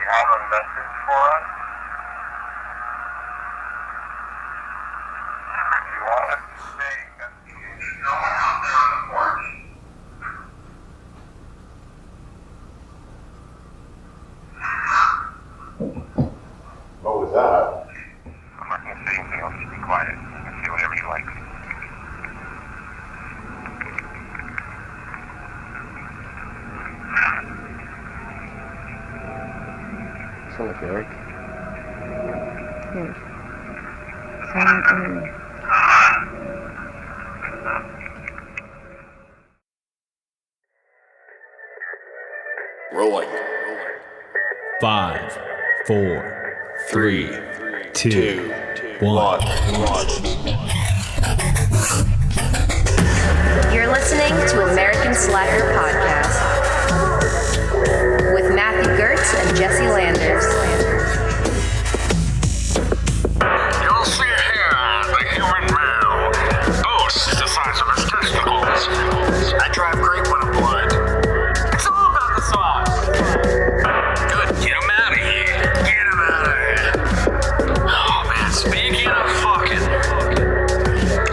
have a message for us? You want us to say investigation going out there on the porch? What was that? I'm not going to say anything else. Just be quiet. You can say whatever you like. Sound like Eric. Yes. Silent Area. Rolling. 5, 4, 3, 2, 1. You're listening to American Slacker Podcast with Matthew Gertz and Jesse Landers. You'll see here the human male boasts the size of his testicles. I drive great when I'm blood. It's all about the sauce. Good, get him out of here. Get him out of here. Oh man, speaking of fucking,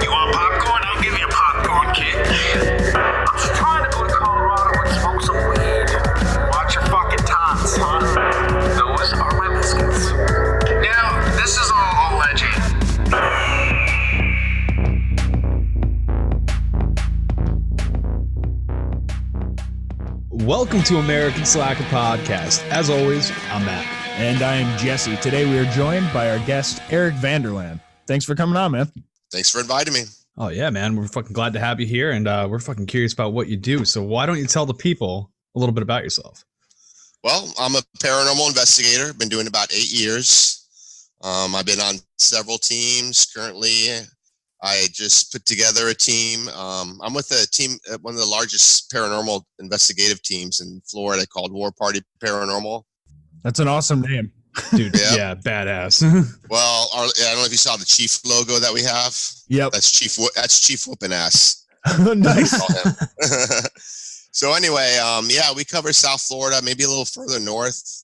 you want popcorn? I'll give you a popcorn kit. I'm just trying to go to Colorado and smoke some weed. Watch your fucking tots, huh? Those are my biscuits. Now, this is all alleged. Welcome to American Slacker Podcast. As always, I'm Matt. And I am Jesse. Today we are joined by our guest, Eric Vanderlaan. Thanks for coming on, man. Thanks for inviting me. Oh yeah, man. We're fucking glad to have you here, and we're fucking curious about what you do. So why don't you tell the people a little bit about yourself? Well, I'm a paranormal investigator. Been doing it about 8 years. I've been on several teams. Currently, I just put together a team. I'm with a team, one of the largest paranormal investigative teams in Florida called War Party Paranormal. That's an awesome name. Dude, Yep. yeah, badass. Well, I don't know if you saw the chief logo that we have. Yep. That's Chief Whoopin' Ass. Nice. Call him. So anyway, yeah, we cover South Florida, maybe a little further north.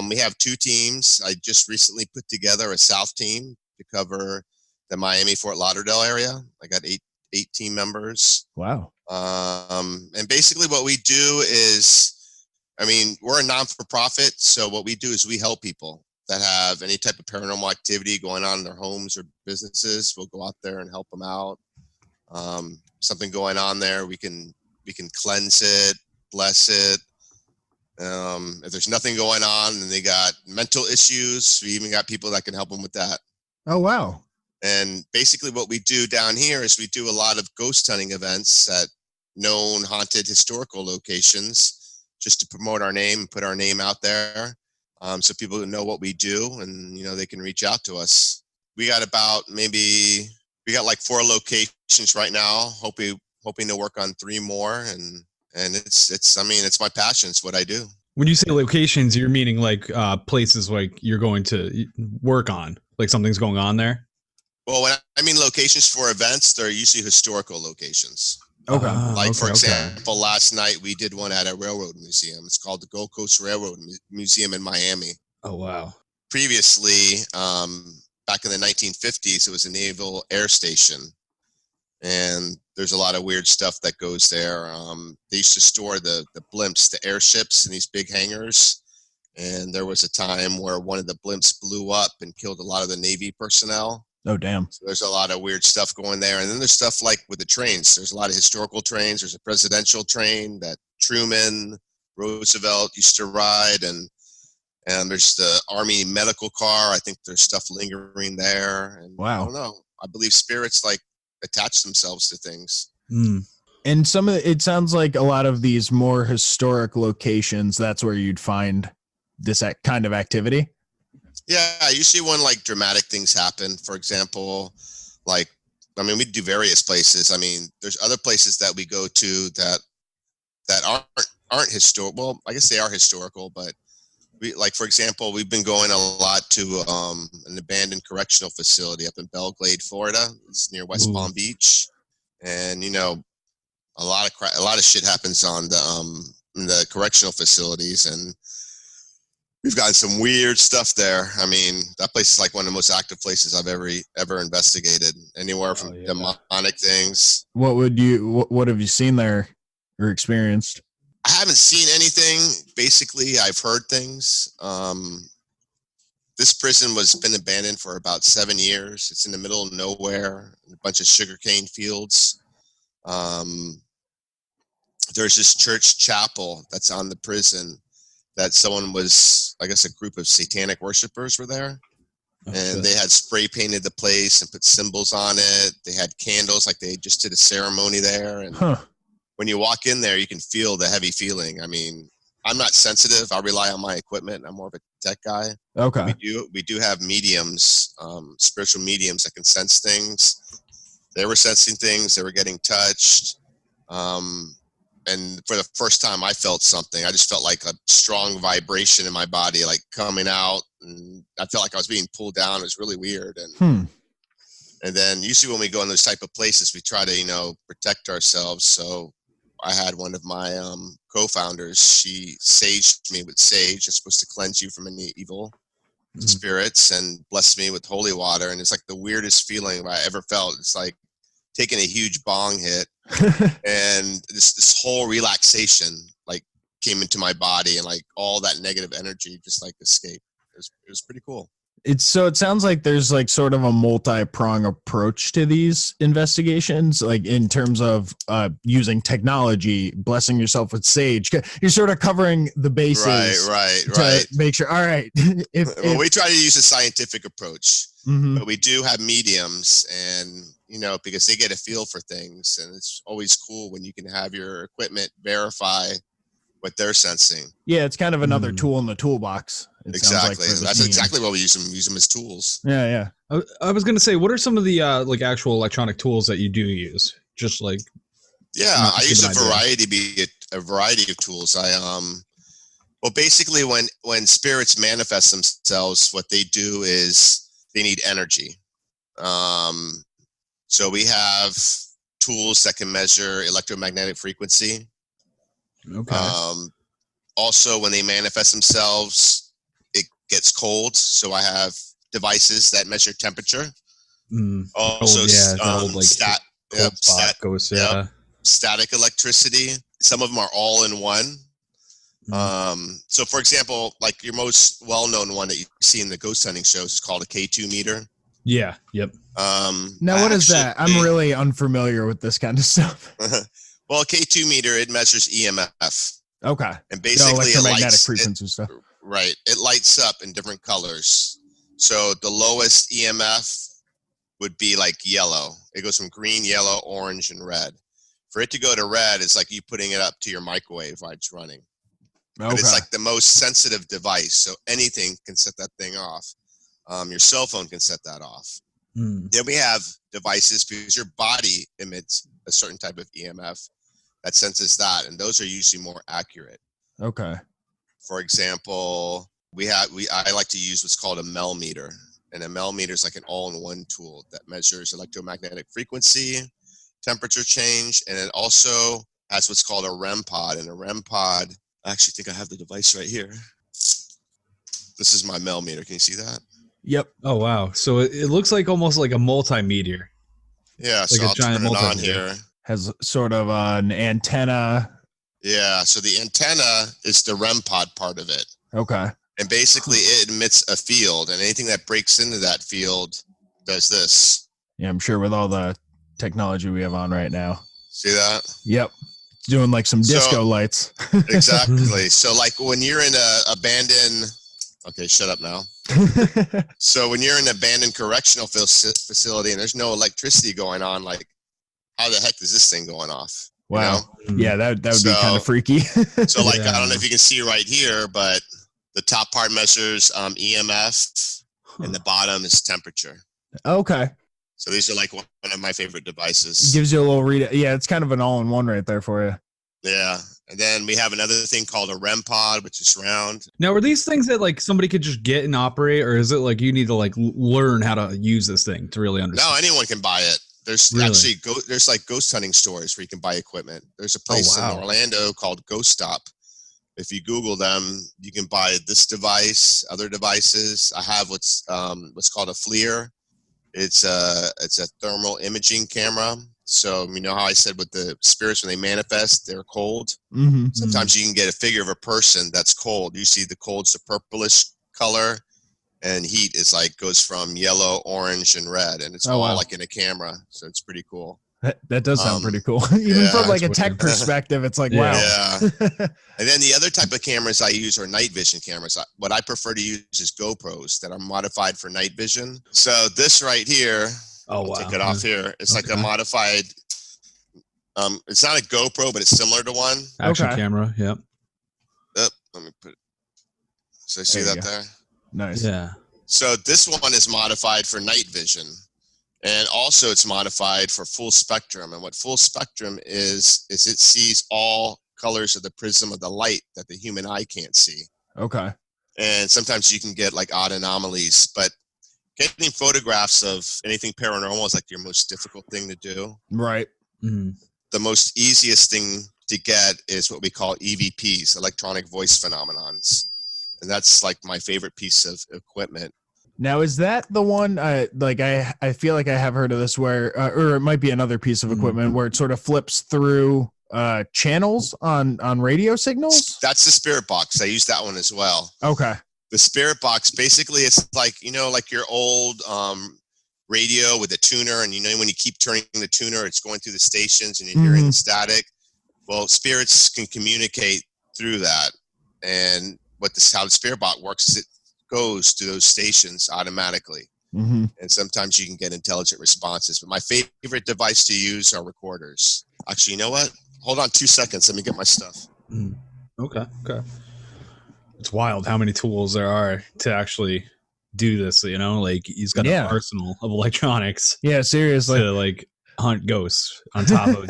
We have 2 teams. I just recently put together a South team to cover the Miami-Fort Lauderdale area. I got eight team members. Wow. And basically what we do is, I mean, we're a non-for-profit, so what we do is we help people that have any type of paranormal activity going on in their homes or businesses. We'll go out there and help them out. Something going on there, we can cleanse it, bless it. If there's nothing going on and they got mental issues, we even got people that can help them with that. Oh, wow. And basically what we do down here is we do a lot of ghost hunting events at known haunted historical locations just to promote our name and put our name out there. So people know what we do and, you know, they can reach out to us. We got like 4 locations right now, hoping to work on 3 more. And it's my passion. It's what I do. When you say locations, you're meaning like places like you're going to work on, like something's going on there? Well, when I mean locations for events, they're usually historical locations. Okay. For example, last night we did one at a railroad museum. It's called the Gold Coast Railroad Museum in Miami. Oh, wow. Previously, back in the 1950s, it was a naval air station. And there's a lot of weird stuff that goes there. They used to store the blimps, the airships in these big hangars. And there was a time where one of the blimps blew up and killed a lot of the Navy personnel. Oh, damn. So there's a lot of weird stuff going there. And then there's stuff like with the trains. There's a lot of historical trains. There's a presidential train that Truman, Roosevelt used to ride. And there's the Army medical car. I think there's stuff lingering there. And wow. I don't know. I believe spirits like attach themselves to things. Mm. And it sounds like a lot of these more historic locations, that's where you'd find this kind of activity. Yeah, usually when like dramatic things happen, for example, like, I mean, we do various places. I mean, there's other places that we go to that aren't historical. Well, I guess they are historical, but we, like, for example, we've been going a lot to an abandoned correctional facility up in Belglade, Florida. It's near West Palm Beach. And, you know, a lot of shit happens on in the correctional facilities. And we've gotten some weird stuff there. I mean, that place is like one of the most active places I've ever investigated. Anywhere from demonic things. What have you seen there or experienced? I haven't seen anything. Basically, I've heard things. This prison was been abandoned for about 7 years. It's in the middle of nowhere, a bunch of sugarcane fields. There's this church chapel that's on the prison that someone was, I guess, a group of satanic worshipers were there. And they had spray painted the place and put symbols on it. They had candles, like they just did a ceremony there. And when you walk in there, you can feel the heavy feeling. I mean, I'm not sensitive. I rely on my equipment. I'm more of a tech guy. Okay. We do have mediums, spiritual mediums that can sense things. They were sensing things. They were getting touched. And for the first time, I felt something. I just felt like a strong vibration in my body, like coming out. And I felt like I was being pulled down. It was really weird. And then usually when we go in those type of places, we try to, protect ourselves. So I had one of my co-founders. She saged me with sage. It's supposed to cleanse you from any evil spirits, and blessed me with holy water. And it's like the weirdest feeling I ever felt. It's like taking a huge bong hit, and this whole relaxation like came into my body, and like all that negative energy just like escaped. It was pretty cool. It sounds like there's like sort of a multi-prong approach to these investigations, like in terms of using technology, blessing yourself with sage. You're sort of covering the bases, right. Make sure. All right. Well, we try to use a scientific approach, but we do have mediums, and because they get a feel for things, and it's always cool when you can have your equipment verify what they're sensing. Yeah, it's kind of another tool in the toolbox. Exactly. That's exactly what we use them. Use them as tools. Yeah. I was gonna say, what are some of the like actual electronic tools that you do use? Just like. Yeah, I use a variety of tools. Well, basically, when spirits manifest themselves, what they do is they need energy. So we have tools that can measure electromagnetic frequency. Okay. Also, when they manifest themselves, it gets cold. So I have devices that measure temperature. Also, static electricity. Some of them are all in one. So, for example, like your most well-known one that you see in the ghost hunting shows is called a K2 meter. Yeah. Yep. Now, what is that? I'm really unfamiliar with this kind of stuff. Well, a K2 meter, it measures EMF. Okay. And basically electromagnetic frequency stuff. Right. It lights up in different colors. So the lowest EMF would be like yellow. It goes from green, yellow, orange, and red. For it to go to red, it's like you putting it up to your microwave while it's running. Okay. But it's like the most sensitive device. So anything can set that thing off. Your cell phone can set that off. Then we have devices because your body emits a certain type of EMF that senses that, and those are usually more accurate. Okay. For example, I like to use what's called a Mel meter, and a Mel meter is like an all-in-one tool that measures electromagnetic frequency, temperature change, and it also has what's called a REM pod. And a REM pod, I actually think I have the device right here. This is my Mel meter. Can you see that? Yep. Oh wow. So it looks like almost like a multimeter. Yeah. Like so a I'll giant turn it on multimeter. here. Has sort of an antenna. Yeah. So the antenna is the REM pod part of it. Okay. And basically it emits a field, and anything that breaks into that field does this. Yeah, I'm sure with all the technology we have on right now. See that? Yep. It's doing like some disco lights. Exactly. So like when you're in a abandoned, okay, shut up now. So when you're in an abandoned correctional facility and there's no electricity going on, like how the heck is this thing going off? Wow. Yeah, that would be kind of freaky. So like, I don't know if you can see right here, but the top part measures EMF and the bottom is temperature. Okay. So these are like one of my favorite devices. Gives you a little read. Yeah, it's kind of an all-in-one right there for you. Yeah. And then we have another thing called a REM pod, which is round. Now, are these things that like somebody could just get and operate, or is it like you need to like learn how to use this thing to really understand? No, anyone can buy it. There's actually there's like ghost hunting stores where you can buy equipment. There's a place in Orlando called Ghost Stop, If you Google them, you can buy this device, other devices. I have what's called a FLIR. It's a thermal imaging camera. So you know how I said with the spirits, when they manifest, they're cold. Mm-hmm. Sometimes you can get a figure of a person that's cold. You see the cold's a purplish color, and heat is like goes from yellow, orange, and red, and it's all like in a camera. So it's pretty cool. That does sound pretty cool. Even from like a tech perspective, it's like, wow. Yeah. And then the other type of cameras I use are night vision cameras. What I prefer to use is GoPros that are modified for night vision. So this right here, I'll take it off here. It's like a modified, it's not a GoPro, but it's similar to one. Action camera, yep. Let me put it. So see that there? Nice. Yeah. So this one is modified for night vision. And also it's modified for full spectrum. And what full spectrum is it sees all colors of the prism of the light that the human eye can't see. Okay. And sometimes you can get like odd anomalies, but getting photographs of anything paranormal is like your most difficult thing to do. Right. Mm-hmm. The most easiest thing to get is what we call EVPs, electronic voice phenomenons. And that's like my favorite piece of equipment. Now, is that the one, I feel like I have heard of this where, or it might be another piece of equipment where it sort of flips through channels on radio signals? That's the spirit box. I use that one as well. Okay. The spirit box, basically it's like, like your old radio with a tuner, and when you keep turning the tuner, it's going through the stations and you're hearing the static. Well, spirits can communicate through that. And how the spirit box works is it goes to those stations automatically. And sometimes you can get intelligent responses, but my favorite device to use are recorders. Actually, you know what? Hold on 2 seconds. Let me get my stuff. Okay. It's wild how many tools there are to actually do this, like he's got an arsenal of electronics. Yeah, seriously. To like hunt ghosts on top of,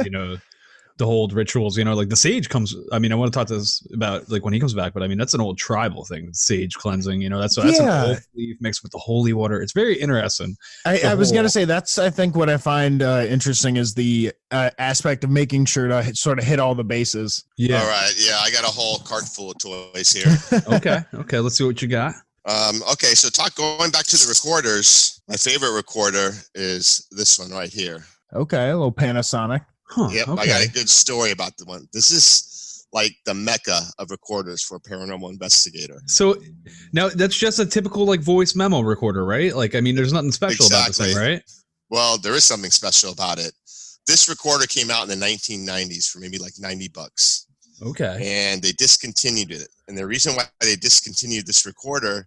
the whole rituals, like the sage comes. I mean, I want to talk to this about like when he comes back, but I mean, that's an old tribal thing, sage cleansing, that's an old leaf mixed with the holy water. It's very interesting. I was going to say that's, I think what I find interesting is the aspect of making sure to sort of hit all the bases. Yeah. All right. Yeah. I got a whole cart full of toys here. Okay. Let's see what you got. Okay. So going back to the recorders, my favorite recorder is this one right here. Okay. A little Panasonic. Yep, okay. I got a good story about the one. This is like the mecca of recorders for a paranormal investigator. So now that's just a typical like voice memo recorder, right? Like, I mean, there's nothing special about this thing, right? Well, there is something special about it. This recorder came out in the 1990s for maybe like $90. Okay. And they discontinued it. And the reason why they discontinued this recorder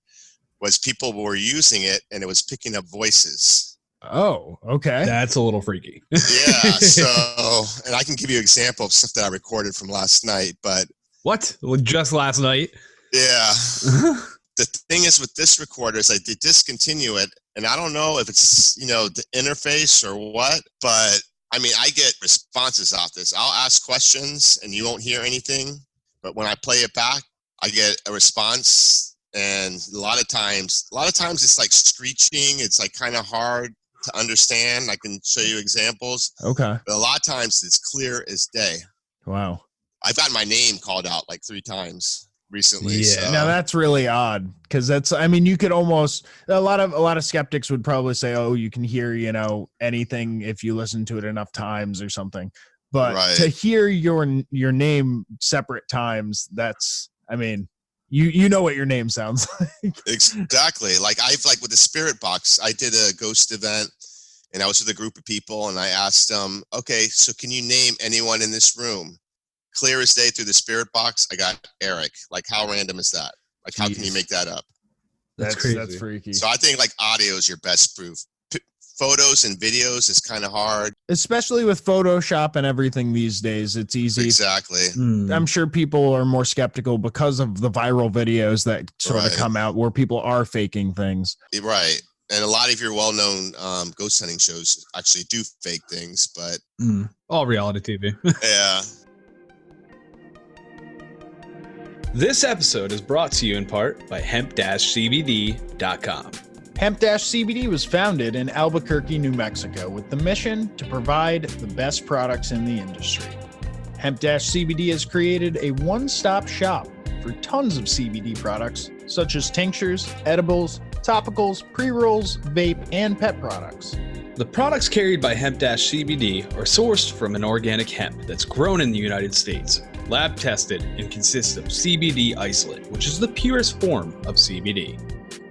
was people were using it and it was picking up voices. Oh, okay. That's a little freaky. Yeah. So, and I can give you an example of stuff that I recorded from last night, but. What? Well, just last night? Yeah. The thing is with this recorder is they discontinue it. And I don't know if it's, the interface or what, but I mean, I get responses off this. I'll ask questions and you won't hear anything. But when I play it back, I get a response. And a lot of times it's like screeching. It's like kind of hard to understand. I can show you examples. Okay. But a lot of times it's clear as day. Wow. I've gotten my name called out like 3 times recently. Yeah. So. Now that's really odd because you could almost, a lot of skeptics would probably say, oh, you can hear, anything if you listen to it enough times or something. But to hear your name separate times, that's, you know what your name sounds like. Exactly. Like with the spirit box, I did a ghost event and I was with a group of people and I asked them, okay, so can you name anyone in this room? Clear as day through the spirit box, I got Eric. Like, how random is that? Like, how can you make that up? That's crazy. That's freaky. So I think like audio is your best proof. Photos and videos is kind of hard. Especially with Photoshop and everything these days, it's easy. Exactly. I'm sure people are more skeptical because of the viral videos that sort of come out where people are faking things. Right. And a lot of your well-known ghost hunting shows actually do fake things, but... all reality TV. Yeah. This episode is brought to you in part by hemp-cbd.com. Hemp-CBD was founded in Albuquerque, New Mexico, with the mission to provide the best products in the industry. Hemp-CBD has created a one-stop shop for tons of CBD products, such as tinctures, edibles, topicals, pre-rolls, vape, and pet products. The products carried by Hemp-CBD are sourced from an organic hemp that's grown in the United States, lab tested, and consists of CBD isolate, which is the purest form of CBD.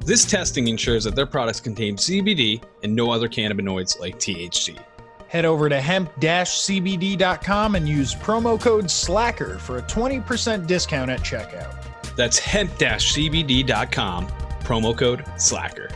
This testing ensures that their products contain CBD and no other cannabinoids like THC. Head over to hemp-cbd.com and use promo code SLACKER for a 20% discount at checkout. That's hemp-cbd.com, promo code SLACKER.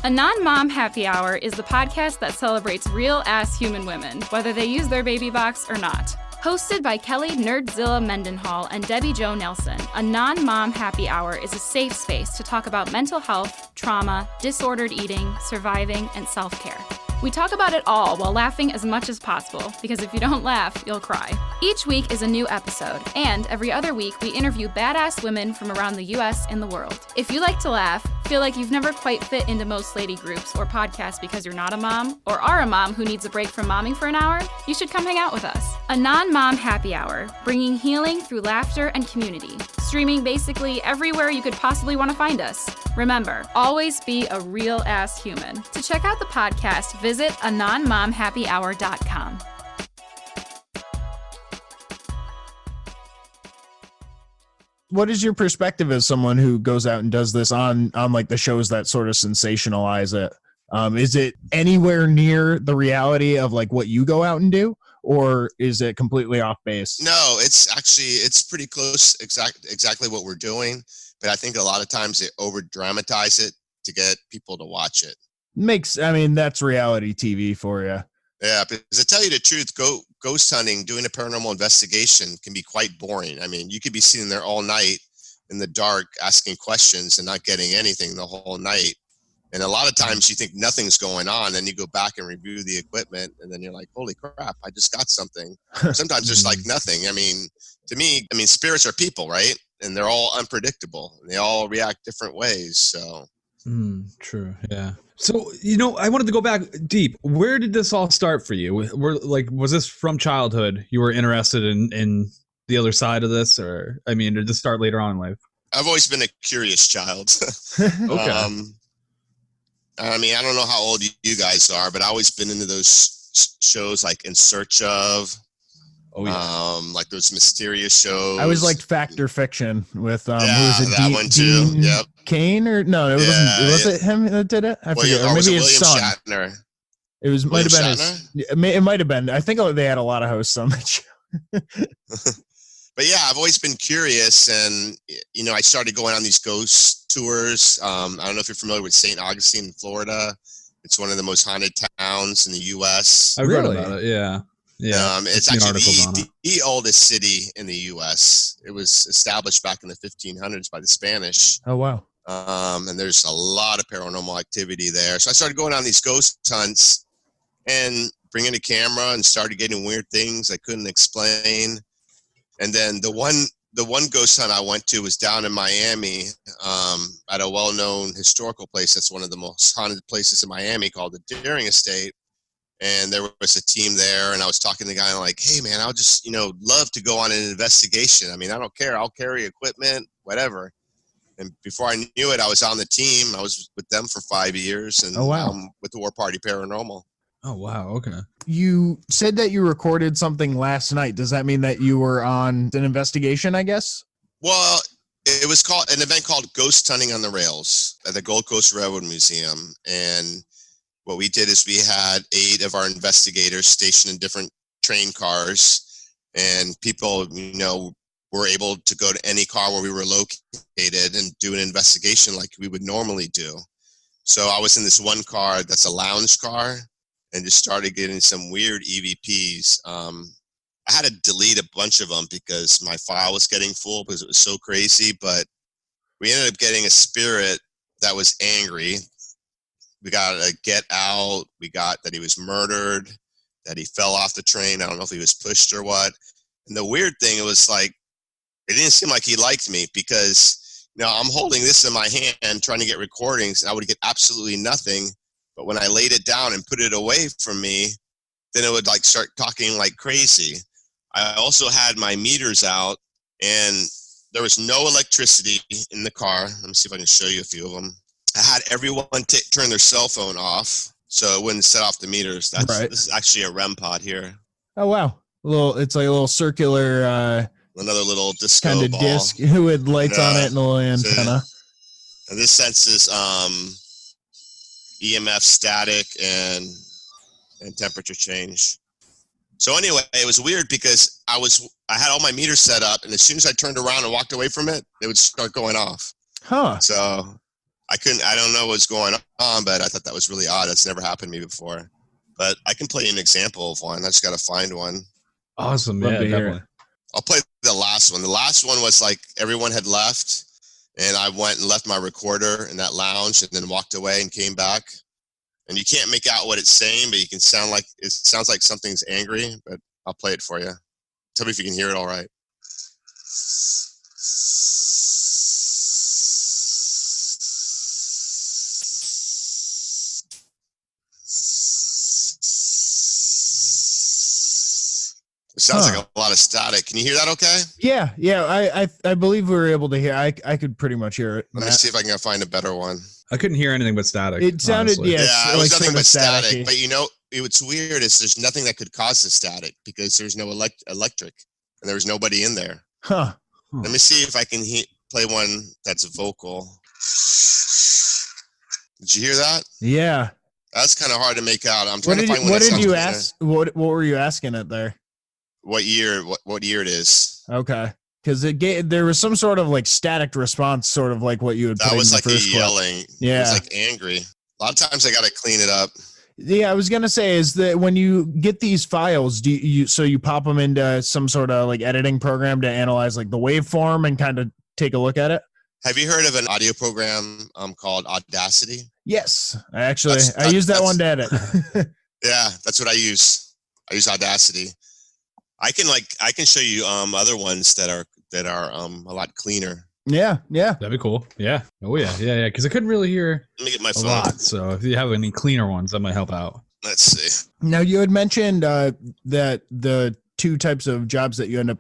A Non-Mom Happy Hour is the podcast that celebrates real-ass human women, whether they use their baby box or not. Hosted by Kelly Nerdzilla Mendenhall and Debbie Jo Nelson, a Non-Mom Happy Hour is a safe space to talk about mental health, trauma, disordered eating, surviving, and self-care. We talk about it all while laughing as much as possible, because if you don't laugh, you'll cry. Each week is a new episode, and every other week we interview badass women from around the US and the world. If you like to laugh, feel like you've never quite fit into most lady groups or podcasts because you're not a mom, or are a mom who needs a break from momming for an hour, you should come hang out with us. A Non-Mom Happy Hour, bringing healing through laughter and community. Streaming basically everywhere you could possibly want to find us. Remember, always be a real-ass human. To check out the podcast, visit anonmomhappyhour.com. What is your perspective as someone who goes out and does this on like the shows that sort of sensationalize it? Is it anywhere near the reality of like what you go out and do, or is it completely off base? No, it's pretty close. Exactly what we're doing. But I think a lot of times they over dramatize it to get people to watch it. That's reality TV for you. Yeah, because to tell you the truth, ghost hunting, doing a paranormal investigation can be quite boring. I mean, you could be sitting there all night in the dark asking questions and not getting anything the whole night. And a lot of times you think nothing's going on, then you go back and review the equipment, and then you're like, holy crap, I just got something. Sometimes there's like nothing. I mean, to me, spirits are people, right? And they're all unpredictable, and they all react different ways. So true. Yeah. So, I wanted to go back deep. Where did this all start for you? Was this from childhood? You were interested in the other side of this, or did this start later on in life? I've always been a curious child. Okay. I don't know how old you guys are, but I've always been into those shows like In Search Of. Oh, yeah. Like those mysterious shows. I always liked Fact or Fiction with one too. Dean Yep. Kane, or no, it wasn't. Was it him that did it? I forget. Or maybe his son. Shatner? It might have been it might have been. I think they had a lot of hosts on that show. But yeah, I've always been curious, and I started going on these ghost tours. I don't know if you're familiar with St. Augustine, Florida. It's one of the most haunted towns in the U.S. I've read about it. Yeah. Yeah, it's actually the oldest city in the U.S. It was established back in the 1500s by the Spanish. Oh, wow. And there's a lot of paranormal activity there. So I started going on these ghost hunts and bringing a camera and started getting weird things I couldn't explain. And then the one ghost hunt I went to was down in Miami at a well-known historical place. That's one of the most haunted places in Miami, called the Deering Estate. And there was a team there, and I was talking to the guy, and I'm like, hey, man, I'll just, love to go on an investigation. I don't care. I'll carry equipment, whatever. And before I knew it, I was on the team. I was with them for 5 years, and with the War Party Paranormal. Oh, wow. Okay. You said that you recorded something last night. Does that mean that you were on an investigation, I guess? Well, it was called an event called Ghost Hunting on the Rails at the Gold Coast Railroad Museum. And what we did is we had 8 of our investigators stationed in different train cars, and people, were able to go to any car where we were located and do an investigation like we would normally do. So I was in this one car that's a lounge car, and just started getting some weird EVPs. I had to delete a bunch of them because my file was getting full because it was so crazy, but we ended up getting a spirit that was angry. We got a get out. We got that he was murdered, that he fell off the train. I don't know if he was pushed or what. And the weird thing, it was like, it didn't seem like he liked me because, I'm holding this in my hand trying to get recordings, and I would get absolutely nothing. But when I laid it down and put it away from me, then it would like start talking like crazy. I also had my meters out, and there was no electricity in the car. Let me see if I can show you a few of them. I had everyone turn their cell phone off so it wouldn't set off the meters. This is actually a REM pod here. Oh wow, it's like a little circular, another little disco kind of ball. Disc with lights on it and a little antenna. And this senses EMF, static, and temperature change. So anyway, it was weird because I had all my meters set up, and as soon as I turned around and walked away from it, it would start going off. Huh. So I don't know what's going on, but I thought that was really odd. That's never happened to me before. But I can play you an example of one. I just got to find one. Awesome. Yeah, definitely. I'll play the last one. The last one was like everyone had left, and I went and left my recorder in that lounge and then walked away and came back. And you can't make out what it's saying, but it sounds like something's angry, but I'll play it for you. Tell me if you can hear it all right. It sounds like a lot of static. Can you hear that okay? Yeah. I believe we were able to hear. I could pretty much hear it. Let me see if I can find a better one. I couldn't hear anything but static. It sounded, honestly. It was nothing but static. Static-y. But you know, what's weird is there's nothing that could cause the static because there's no electric and there was nobody in there. Huh. Let me see if I can play one that's vocal. Did you hear that? Yeah. That's kind of hard to make out. I'm trying to find what did you ask? What were you asking it there? What year it is. Okay. Because there was some sort of like static response, sort of like what you would put in the first clip. That was like yelling. Yeah. It was like angry. A lot of times I got to clean it up. Yeah, I was gonna say is that when you get these files, do you pop them into some sort of like editing program to analyze like the waveform and kind of take a look at it? Have you heard of an audio program called Audacity? Yes, I use that one to edit. Yeah, that's what I use. I use Audacity. I can show you other ones that are a lot cleaner. Yeah. That'd be cool. Yeah. Oh yeah. Because I couldn't really hear Let me get my phone. a lot. So if you have any cleaner ones, that might help out. Let's see. Now you had mentioned that the two types of jobs that you end up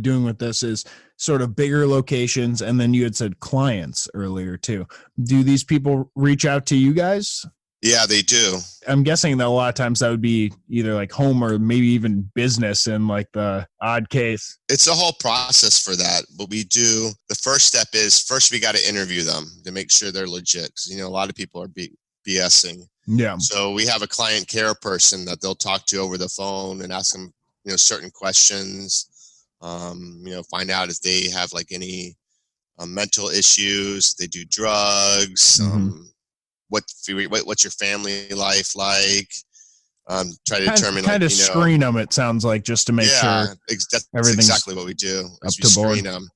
doing with this is sort of bigger locations, and then you had said clients earlier too. Do these people reach out to you guys? Yeah, they do. I'm guessing that a lot of times that would be either like home or maybe even business in like the odd case. It's a whole process for that. What we do, the first step is first we got to interview them to make sure they're legit. Because, a lot of people are BSing. Yeah. So we have a client care person that they'll talk to over the phone and ask them, certain questions, find out if they have like any mental issues, if they do drugs, what's your family life like? Try to determine screen them. It sounds like just to make sure. That's exactly what we do. Up to board. Them.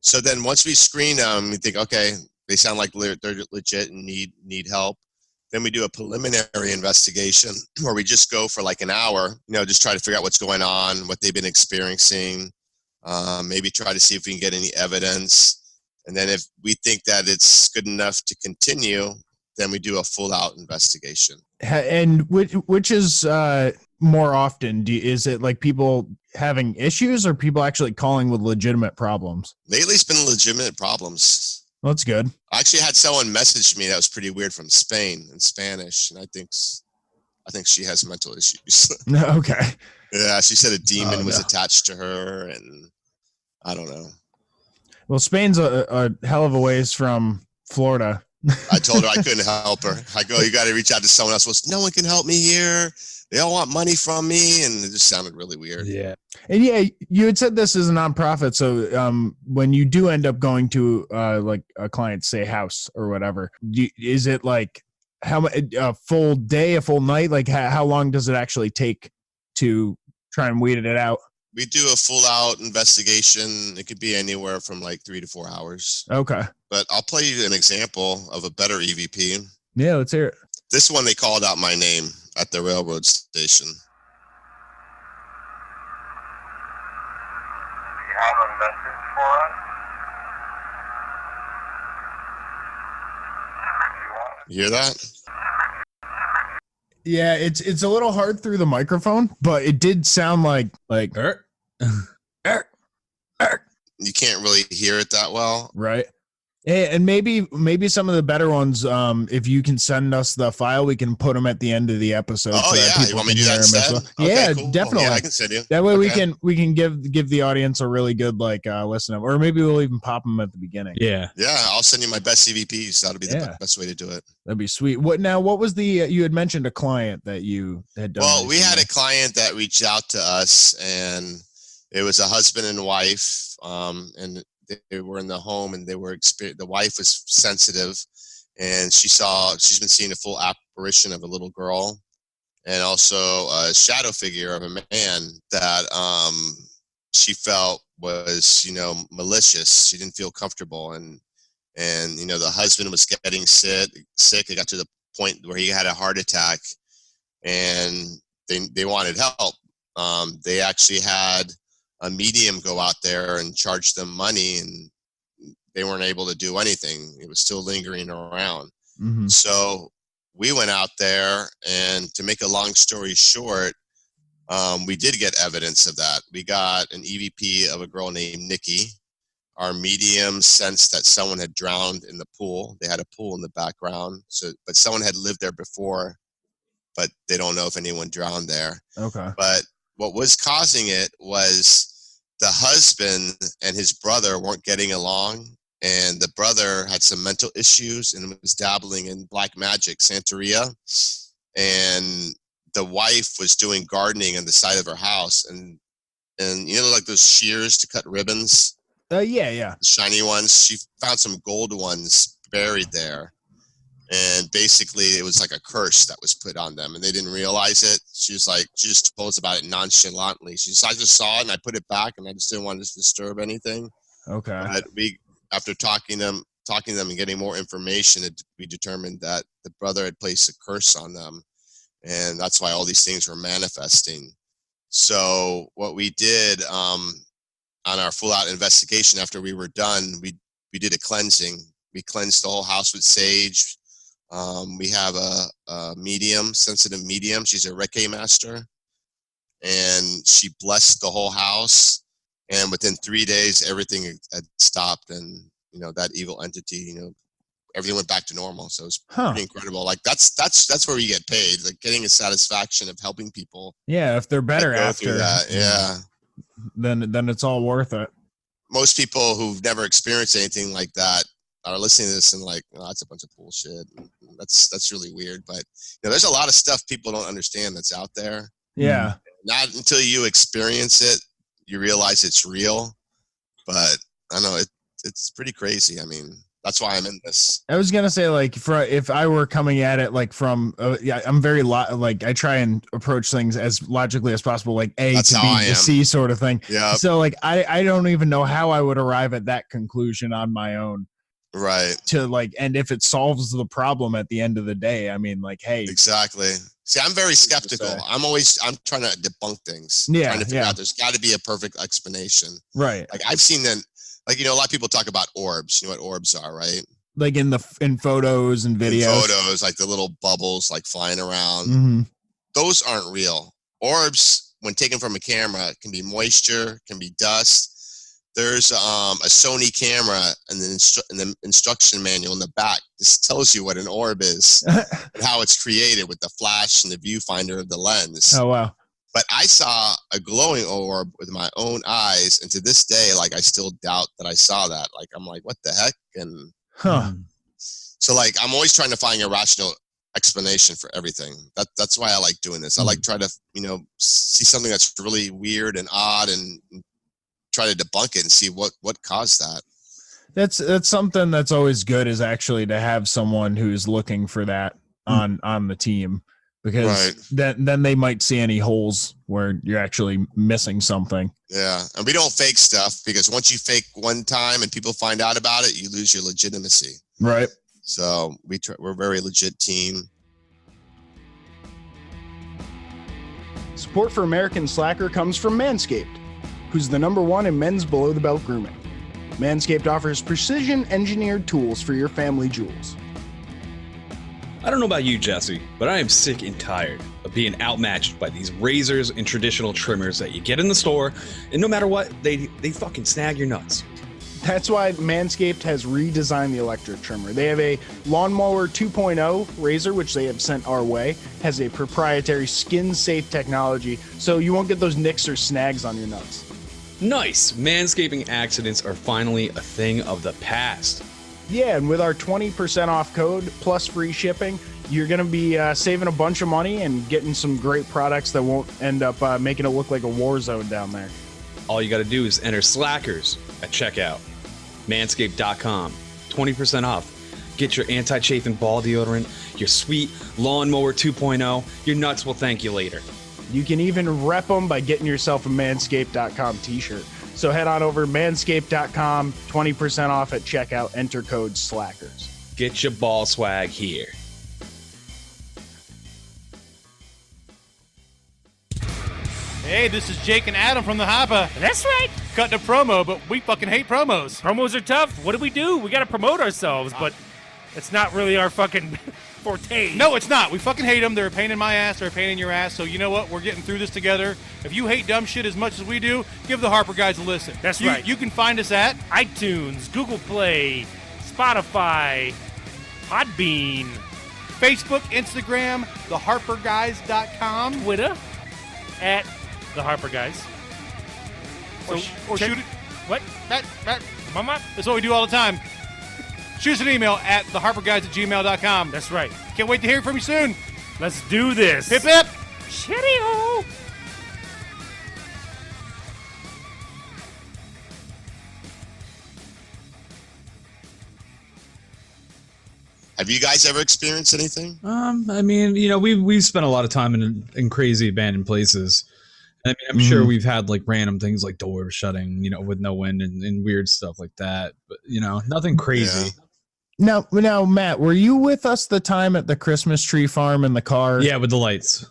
So then once we screen them, we think, okay, they sound like they're legit and need help. Then we do a preliminary investigation where we just go for like an hour, just try to figure out what's going on, what they've been experiencing, maybe try to see if we can get any evidence. And then if we think that it's good enough to continue, then we do a full out investigation. And which is more often? Is it like people having issues or people actually calling with legitimate problems? Lately it's been legitimate problems. Well, that's good. I actually had someone message me that was pretty weird from Spain in Spanish, and I think she has mental issues. Okay. Yeah, she said a demon was attached to her, and I don't know. Well, Spain's a hell of a ways from Florida. I told her I couldn't help her. I go, you got to reach out to someone else. Well, no one can help me here. They all want money from me, and it just sounded really weird. Yeah. And yeah, you had said this is a nonprofit, so when you do end up going to like a client's say house or whatever, is it like a full day, a full night? Like how long does it actually take to try and weed it out? We do a full out investigation. It could be anywhere from like 3 to 4 hours. Okay. But I'll play you an example of a better EVP. Yeah, let's hear it. This one, they called out my name at the railroad station. You have a message for us? You hear that? Yeah, it's a little hard through the microphone, but it did sound like You can't really hear it that well. right. Hey, and maybe some of the better ones, if you can send us the file, we can put them at the end of the episode. Oh yeah, you want me to do that instead? Well. Okay, Yeah, cool. definitely. Yeah, I can send you. That way we can give the audience a really good listen up, or maybe we'll even pop them at the beginning. Yeah. Yeah, I'll send you my best CVPs. That'll be the best way to do it. That'd be sweet. What was the you had mentioned a client that you had done? Well, we had a client that reached out to us, and it was a husband and wife, and they were in the home, and the wife was sensitive, and she's been seeing a full apparition of a little girl, and also a shadow figure of a man that she felt was malicious. She didn't feel comfortable, and the husband was getting sick. It got to the point where he had a heart attack, and they wanted help. They actually had a medium go out there and charge them money, and they weren't able to do anything. It was still lingering around. Mm-hmm. So we went out there, and to make a long story short, we did get evidence of that. We got an EVP of a girl named Nikki. Our medium sensed that someone had drowned in the pool. They had a pool in the background, but someone had lived there before, but they don't know if anyone drowned there. Okay. But what was causing it was the husband and his brother weren't getting along, and the brother had some mental issues and was dabbling in black magic, Santeria, and the wife was doing gardening on the side of her house, and like those shears to cut ribbons. Yeah. Shiny ones. She found some gold ones buried there. And basically it was like a curse that was put on them, and they didn't realize it. She just told us about it nonchalantly. I just saw it and I put it back, and I just didn't want to disturb anything. Okay. But after talking to them and getting more information, we determined that the brother had placed a curse on them, and that's why all these things were manifesting. So what we did on our full-out investigation after we were done, we did a cleansing. We cleansed the whole house with sage. We have a medium, sensitive medium. She's a Reiki master, and she blessed the whole house. And within 3 days, everything had stopped, and that evil entity, everything went back to normal. So it was pretty incredible. Like that's where we get paid, like getting a satisfaction of helping people. Yeah, if they're better after that, yeah, then it's all worth it. Most people who've never experienced anything like that are listening to this and like, that's a bunch of bullshit. That's really weird. But there's a lot of stuff people don't understand that's out there. Yeah. Not until you experience it, you realize it's real. But I know it's pretty crazy. I mean, that's why I'm in this. I was gonna say, if I were coming at it from, I'm very I try and approach things as logically as possible, like A that's to B to C sort of thing. Yeah. So I don't even know how I would arrive at that conclusion on my own. Right. And if it solves the problem at the end of the day, I mean, hey. Exactly. See, I'm very skeptical. I'm trying to debunk things. Yeah. Trying to figure out there's got to be a perfect explanation. Right. Like I've seen them. Like, a lot of people talk about orbs. You know what orbs are, right? Like in photos and videos. Like the little bubbles like flying around. Mm-hmm. Those aren't real. Orbs, when taken from a camera, can be moisture, can be dust. There's a Sony camera and the instruction manual in the back. This tells you what an orb is and how it's created with the flash and the viewfinder of the lens. Oh, wow. But I saw a glowing orb with my own eyes, and to this day, I still doubt that I saw that. I'm like, what the heck? And so, I'm always trying to find a rational explanation for everything. That's why I like doing this. I like try to, see something that's really weird and odd, and try to debunk it and see what caused that. That's something that's always good, is actually to have someone who's looking for that on the team. Because then they might see any holes where you're actually missing something. Yeah, and we don't fake stuff, because once you fake one time and people find out about it, you lose your legitimacy. Right. So we're a very legit team. Support for American Slacker comes from Manscaped, who's the #1 in men's below-the-belt grooming. Manscaped offers precision-engineered tools for your family jewels. I don't know about you, Jesse, but I am sick and tired of being outmatched by these razors and traditional trimmers that you get in the store, and no matter what, they fucking snag your nuts. That's why Manscaped has redesigned the electric trimmer. They have a Lawnmower 2.0 razor, which they have sent our way, has a proprietary skin-safe technology, so you won't get those nicks or snags on your nuts. Nice! Manscaping accidents are finally a thing of the past. Yeah, and with our 20% off code plus free shipping, you're going to be saving a bunch of money and getting some great products that won't end up making it look like a war zone down there. All you got to do is enter Slackers at checkout. Manscaped.com. 20% off. Get your anti-chafing ball deodorant, your sweet Lawnmower 2.0. Your nuts will thank you later. You can even rep them by getting yourself a Manscaped.com t-shirt. So head on over to Manscaped.com, 20% off at checkout, enter code SLACKERS. Get your ball swag here. Hey, this is Jake and Adam from the Hopper. That's right. Cutting a promo, but we fucking hate promos. Promos are tough. What do? We got to promote ourselves, but it's not really our fucking forte. No, it's not. We fucking hate them. They're a pain in my ass. They're a pain in your ass. So you know what? We're getting through this together. If you hate dumb shit as much as we do, give the Harper guys a listen. That's right. You can find us at iTunes, Google Play, Spotify, Podbean, Facebook, Instagram, theharperguys.com, Twitter, at the Harper Guys. Or shoot it. What? Mama? That's what we do all the time. Shoot us an email at theharperguys@gmail.com. That's right. Can't wait to hear from you soon. Let's do this. Hip hip. Cheerio. Have you guys ever experienced anything? I mean, you know, we've spent a lot of time in crazy abandoned places. I mean, I'm sure we've had like random things like doors shutting, you know, with no wind and weird stuff like that. But you know, nothing crazy. Yeah. Now, Matt, were you with us the time at the Christmas tree farm in the car? Yeah, with the lights.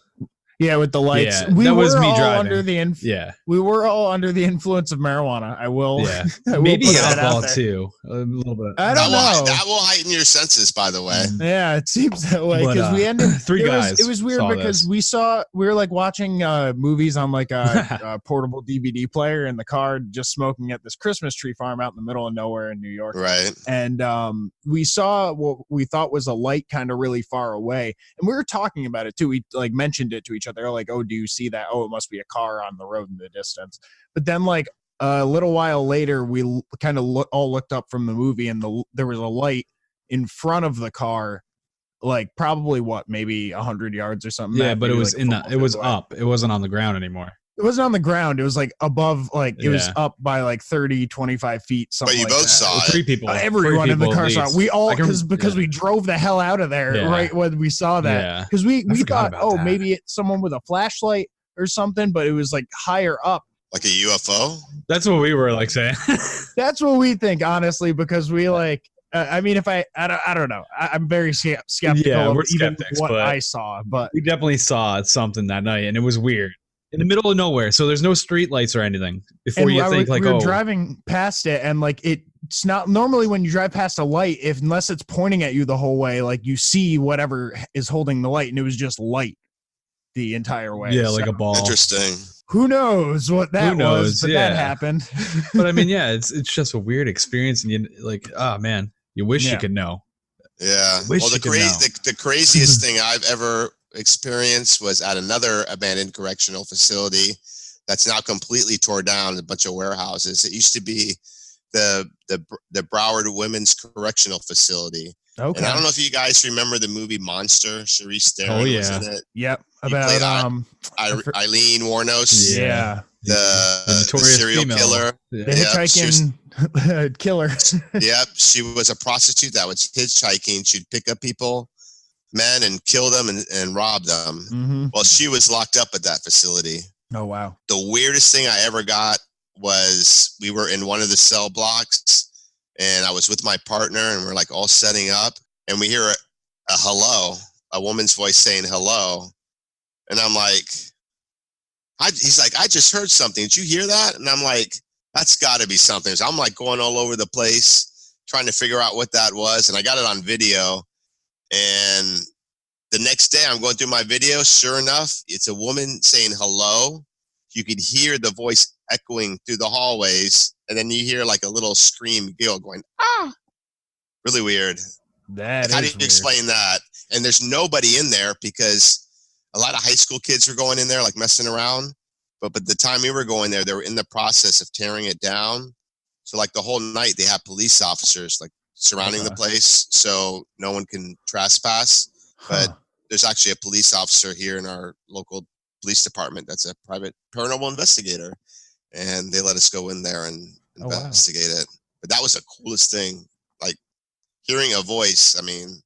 Yeah, with the lights. Yeah, that was me driving. We were all under the influence of marijuana. I will. Yeah, I will maybe put that alcohol out there. too. A little bit. I don't know. That will heighten your senses, by the way. Yeah, it seems that way But, because we ended. It was weird saw because this. we were like watching movies on like a portable DVD player in the car, just smoking at this Christmas tree farm out in the middle of nowhere in New York. Right. And we saw what we thought was a light kind of really far away, and we were talking about it too. We like mentioned it to each other, like, "Oh, do you see that? Oh, it must be a car on the road in the distance." But then like a little while later, we kind of all looked up from the movie, and there was a light in front of the car, like probably maybe 100 yards or something. Yeah, Matt, but it maybe, was like, it was up. It wasn't on the ground anymore. It wasn't on the ground. It was like above, like it was Yeah. up by like 30, 25 feet. Something But you like both that. saw it. Three people. Everyone in the car saw it. We all because yeah. we drove the hell out of there Yeah. right when we saw that. Yeah. Because we forgot thought, about that. maybe it's someone with a flashlight or something, but it was like higher up. Like a UFO? That's what we were like saying. That's what we think, honestly, because we like. I mean, if I don't know. I'm very skeptical Yeah, of we're even skeptics, what but I saw, but we definitely saw something that night, and it was weird. In the middle of nowhere, so there's no street lights or anything. Before you think like, we were oh, driving past it, and like it's not normally when you drive past a light, unless it's pointing at you the whole way, like you see whatever is holding the light, and it was just light the entire way. yeah, like So a ball. Interesting. who knows what that Who knows? was, but Yeah. that happened. But I mean, yeah, it's just a weird experience, and you like, oh man, you wish you could know. Yeah. Wish Well, you could know. the craziest thing I've ever experienced was at another abandoned correctional facility that's now completely tore down, a bunch of warehouses. It used to be the Broward Women's Correctional Facility. Okay. And I don't know if you guys remember the movie Monster. Charisse Theron was in it. Yep. He played About Eileen Warnos. yeah. The notorious serial female. killer. Yeah. The hitchhiking killer. Yep, she was a prostitute that was hitchhiking. She'd pick up people, men, and kill them and rob them. Mhm. Well, she was locked up at that facility. Oh wow. The weirdest thing I ever got was we were in one of the cell blocks, and I was with my partner, and we're like all setting up, and we hear a hello, a woman's voice saying hello, and I'm like, he's like, I just heard something. Did you hear that? And I'm like, that's got to be something. So I'm like going all over the place trying to figure out what that was, and I got it on video, and The next day, I'm going through my video. Sure enough, it's a woman saying hello. You could hear the voice echoing through the hallways, and then you hear like a little scream, giggle going, ah. Really weird. How do you explain that? And there's nobody in there because a lot of high school kids were going in there like messing around. But the time we were going there, they were in the process of tearing it down. So like the whole night, they have police officers like surrounding the place so no one can trespass. But there's actually a police officer here in our local police department that's a private paranormal investigator. And they let us go in there and investigate it. But that was the coolest thing. Like hearing a voice, I mean,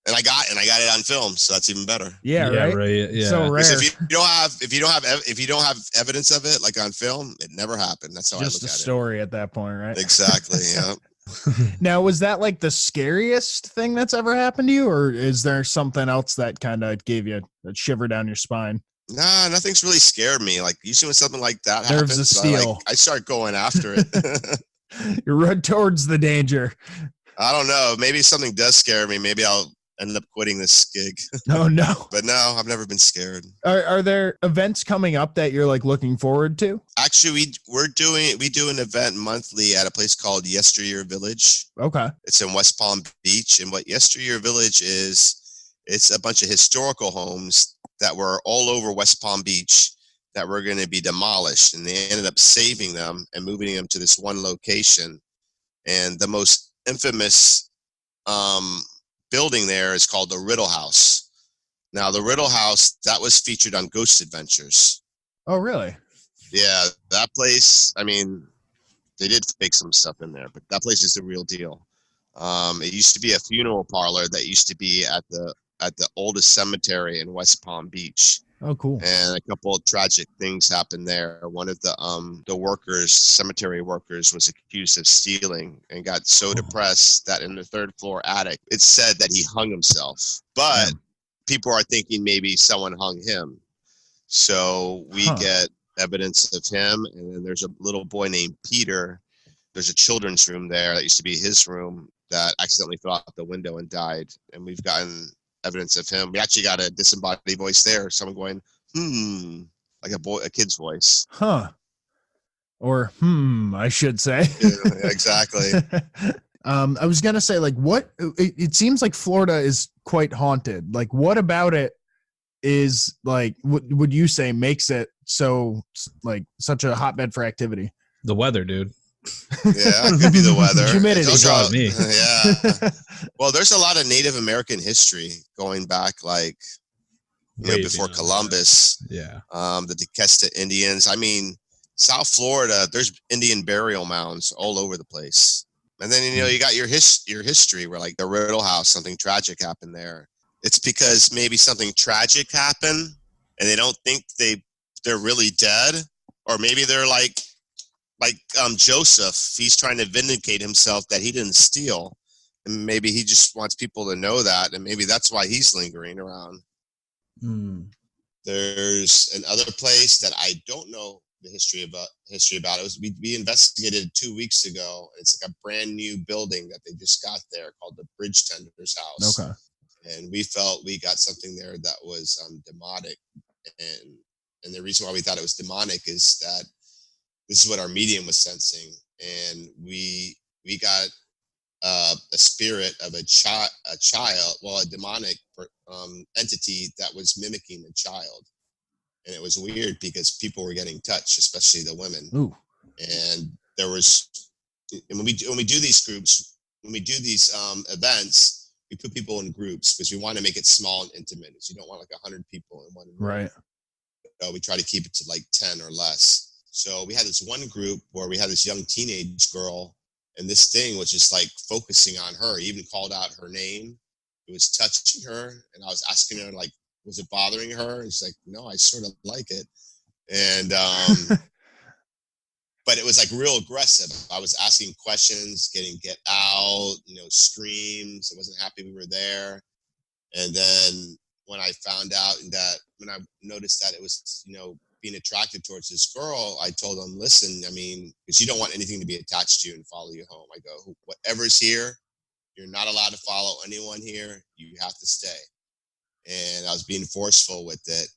and I got it on film, so that's even better. Yeah, right. Yeah. So rare. If you don't have evidence of it, like on film, it never happened. That's how just I look at it. Just a story at that point, right? Exactly. Yeah. Now, was that like the scariest thing that's ever happened to you, or is there something else that kind of gave you a shiver down your spine? Nah, nothing's really scared me. Like usually when something like that Nerves happens, of steel. I start going after it. You run towards the danger. I don't know. Maybe something does scare me. Maybe I'll end up quitting this gig. Oh no. But no, I've never been scared. Are there events coming up that you're like looking forward to? Actually, we do an event monthly at a place called Yesteryear Village. Okay. It's in West Palm Beach. And what Yesteryear Village is, it's a bunch of historical homes that were all over West Palm Beach that were going to be demolished. And they ended up saving them and moving them to this one location. And the most infamous building there is called the Riddle House. Now, the Riddle House, that was featured on Ghost Adventures. Oh, really? Yeah, that place, I mean, they did fake some stuff in there, but that place is the real deal. It used to be a funeral parlor that used to be at the oldest cemetery in West Palm Beach. Oh, cool. And a couple of tragic things happened there. One of the workers, cemetery workers, was accused of stealing and got so depressed that in the third floor attic, it's said that he hung himself. But people are thinking maybe someone hung him. So we get evidence of him. And then there's a little boy named Peter. There's a children's room there that used to be his room that accidentally fell out the window and died. And we've gotten evidence of him. We actually got a disembodied voice there. Someone going, like a kid's voice. Or, I should say. Yeah, exactly. I was going to say, like, it seems like Florida is quite haunted. Like, what about it is, like, what would you say makes it so, like, such a hotbed for activity? The weather, dude. Yeah, it could be the weather. Humidity. Yeah. Well, there's a lot of Native American history going back, like, before Columbus. Yeah. The Tequesta Indians. I mean, South Florida, there's Indian burial mounds all over the place. And then, you got your history where, like, the Riddle House, something tragic happened there. It's because maybe something tragic happened and they don't think they're really dead. Or maybe they're like Joseph, he's trying to vindicate himself that he didn't steal. And maybe he just wants people to know that. And maybe that's why he's lingering around. There's another place that I don't know the history about. It was we investigated 2 weeks ago. It's like a brand new building that they just got there called the Bridge Tender's House. Okay. And we felt we got something there that was demonic. And the reason why we thought it was demonic is that this is what our medium was sensing. And we got a spirit of a child, a demonic entity that was mimicking a child. And it was weird because people were getting touched, especially the women. Ooh. And when we do these events, we put people in groups because we want to make it small and intimate. So you don't want like 100 people in one room. Right. We try to keep it to like 10 or less. So we had this one group where we had this young teenage girl, and this thing was just like focusing on her. He even called out her name. It was touching her, and I was asking her, like, was it bothering her? And she's like, no, I sort of like it. And but it was like real aggressive. I was asking questions, get out, screams. I wasn't happy we were there. And then when I noticed that it was, being attracted towards this girl, I told them, listen, I mean, because you don't want anything to be attached to you and follow you home. I go, whatever's here, you're not allowed to follow anyone here. You have to stay. and I was being forceful with it.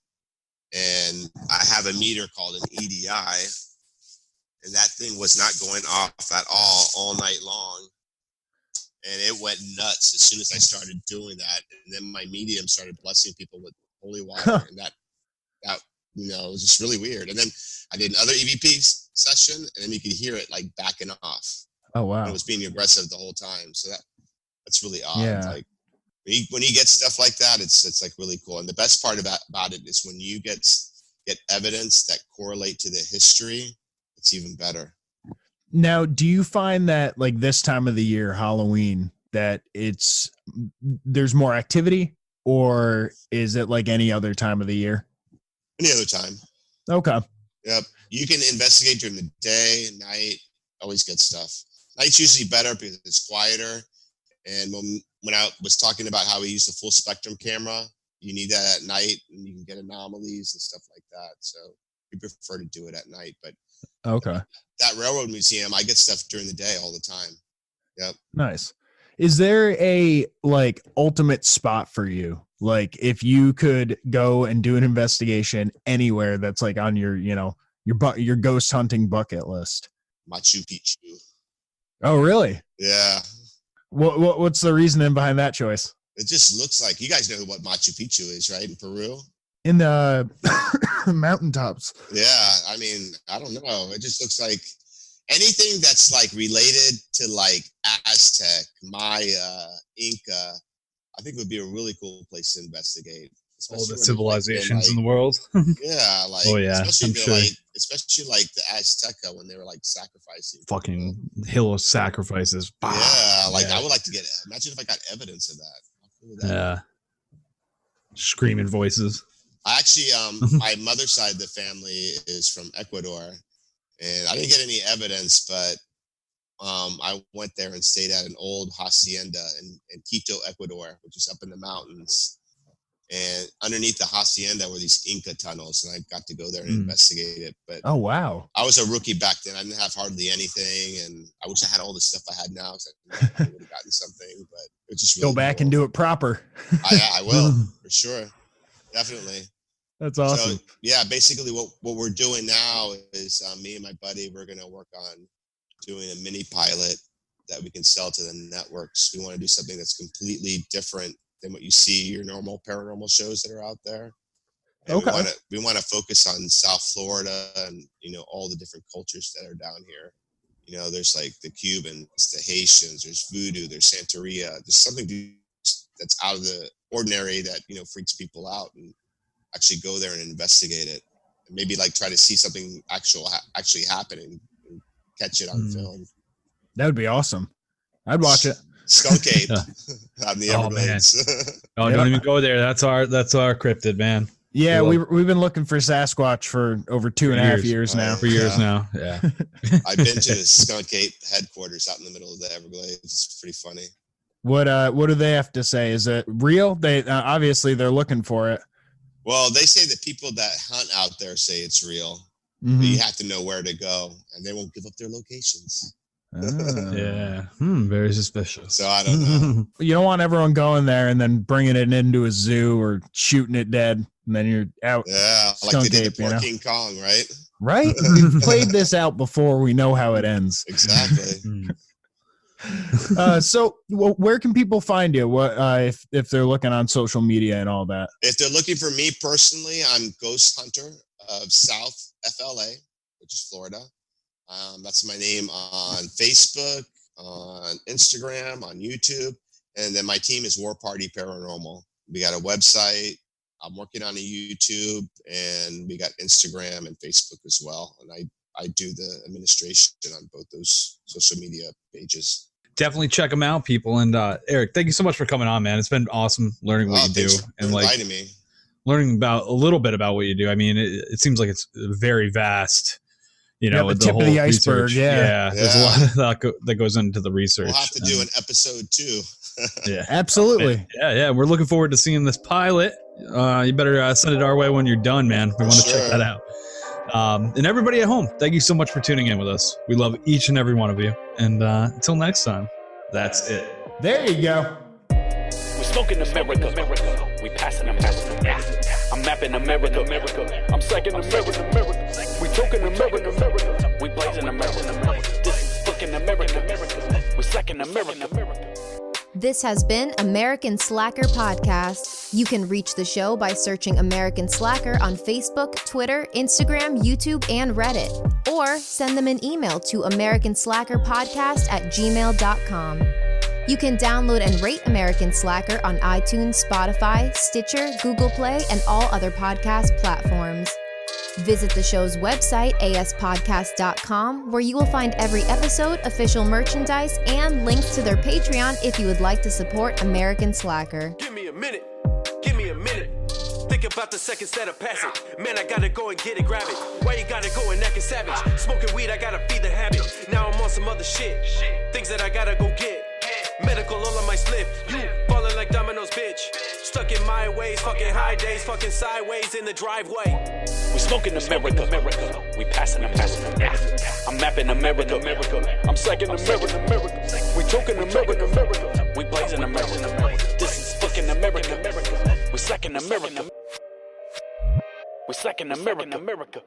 And I have a meter called an EDI, and that thing was not going off at all night long. And it went nuts as soon as I started doing that. And then my medium started blessing people with holy water, and that you know, it was just really weird. And then I did another EVP session, and then you could hear it like backing off. Oh wow! And it was being aggressive the whole time. So that's really odd. Yeah. Like when you get stuff like that, it's like really cool. And the best part about it is when you get evidence that correlate to the history, it's even better. Now, do you find that like this time of the year, Halloween, that there's more activity, or is it like any other time of the year? Any other time. Okay. Yep. You can investigate during the day, night, always get stuff. Night's usually better because it's quieter. And when I was talking about how we use the full spectrum camera, you need that at night, and you can get anomalies and stuff like that. So we prefer to do it at night. But okay. That railroad museum, I get stuff during the day all the time. Yep. Nice. Is there a like ultimate spot for you? Like if you could go and do an investigation anywhere that's like on your, you know, your ghost hunting bucket list? Machu Picchu. Oh, really? Yeah. What's the reasoning behind that choice? It just looks like, you guys know what Machu Picchu is, right? In Peru? In the mountaintops. Yeah. I mean, I don't know. It just looks like anything that's like related to like Aztec, Maya, Inca, I think would be a really cool place to investigate. All the civilizations in the world. Yeah, like oh yeah, especially like the Azteca when they were like sacrificing. Fucking hill of sacrifices. Yeah, like I would like to imagine if I got evidence of that. Yeah. Screaming voices. I actually, my mother's side of the family is from Ecuador, and I didn't get any evidence, but I went there and stayed at an old hacienda in Quito, Ecuador, which is up in the mountains. And underneath the hacienda were these Inca tunnels, and I got to go there and investigate it. But oh wow, I was a rookie back then. I didn't have hardly anything, and I wish I had all the stuff I had now. So I would have gotten something, but it's just really go back and do it proper. I will for sure, definitely. That's awesome. So, yeah, basically what we're doing now is me and my buddy, we're going to work on doing a mini pilot that we can sell to the networks. We want to do something that's completely different than what you see your normal paranormal shows that are out there. And okay. We want to focus on South Florida and, you know, all the different cultures that are down here. You know, there's like the Cubans, the Haitians, there's voodoo, there's Santeria. There's something that's out of the ordinary that, you know, freaks people out, and actually go there and investigate it, and maybe like try to see something actually happening and catch it on film. That would be awesome. I'd watch it. Skunk Ape on the Everglades. Oh, don't even go there. That's our cryptid, man. Yeah, we've been looking for Sasquatch for over 2.5 years now. For years now, yeah. I've been to the Skunk Ape headquarters out in the middle of the Everglades. It's pretty funny. What do they have to say? Is it real? They obviously they're looking for it. Well, they say the people that hunt out there say it's real. Mm-hmm. But you have to know where to go, and they won't give up their locations. Yeah, very suspicious. So I don't know. You don't want everyone going there and then bringing it into a zoo or shooting it dead, and then you're out. Yeah, like they did before King Kong, right? Right? We've played this out before. We know how it ends. Exactly. So where can people find you? What if they're looking on social media and all that? If they're looking for me personally, I'm Ghost Hunter of South FLA, which is Florida. That's my name on Facebook, on Instagram, on YouTube. And then my team is War Party Paranormal. We got a website. I'm working on a YouTube, and we got Instagram and Facebook as well. And I do the administration on both those social media pages. Definitely check them out, people. And Eric, thank you so much for coming on, man. It's been awesome learning what you do and inviting me. Learning about a little bit about what you do. I mean, it seems like it's very vast. You know, the tip of the iceberg. Research. Yeah, there's a lot that goes into the research. We'll have to do an episode 2. Yeah, absolutely. Yeah. We're looking forward to seeing this pilot. You better send it our way when you're done, man. We want to check that out. And everybody at home, thank you so much for tuning in with us. We love each and every one of you. And until next time, that's it. There you go. We're smoking America. We passing America. I'm mapping America. I'm psyching America. We talking America. We blazing America. This is fucking America. We're second America. This has been American Slacker Podcast. You can reach the show by searching American Slacker on Facebook, Twitter, Instagram, YouTube, and Reddit. Or send them an email to americanslackerpodcast@gmail.com. You can download and rate American Slacker on iTunes, Spotify, Stitcher, Google Play, and all other podcast platforms. Visit the show's website, aspodcast.com, where you will find every episode, official merchandise, and links to their Patreon if you would like to support American Slacker. Give me a minute. Think about the seconds that are passing. Man, I gotta go and get it, grab it. Why you gotta go and act savage? Smoking weed, I gotta feed the habit. Now I'm on some other shit. Things that I gotta go get. Medical all on my slip. You falling like dominoes, bitch. Stuck in my ways, fucking high days, fucking sideways in the driveway. We smoking America. We passing America. I'm mapping America. I'm psyching America. We talking America. We blazing America. This is fucking America. We're second America. We're second America.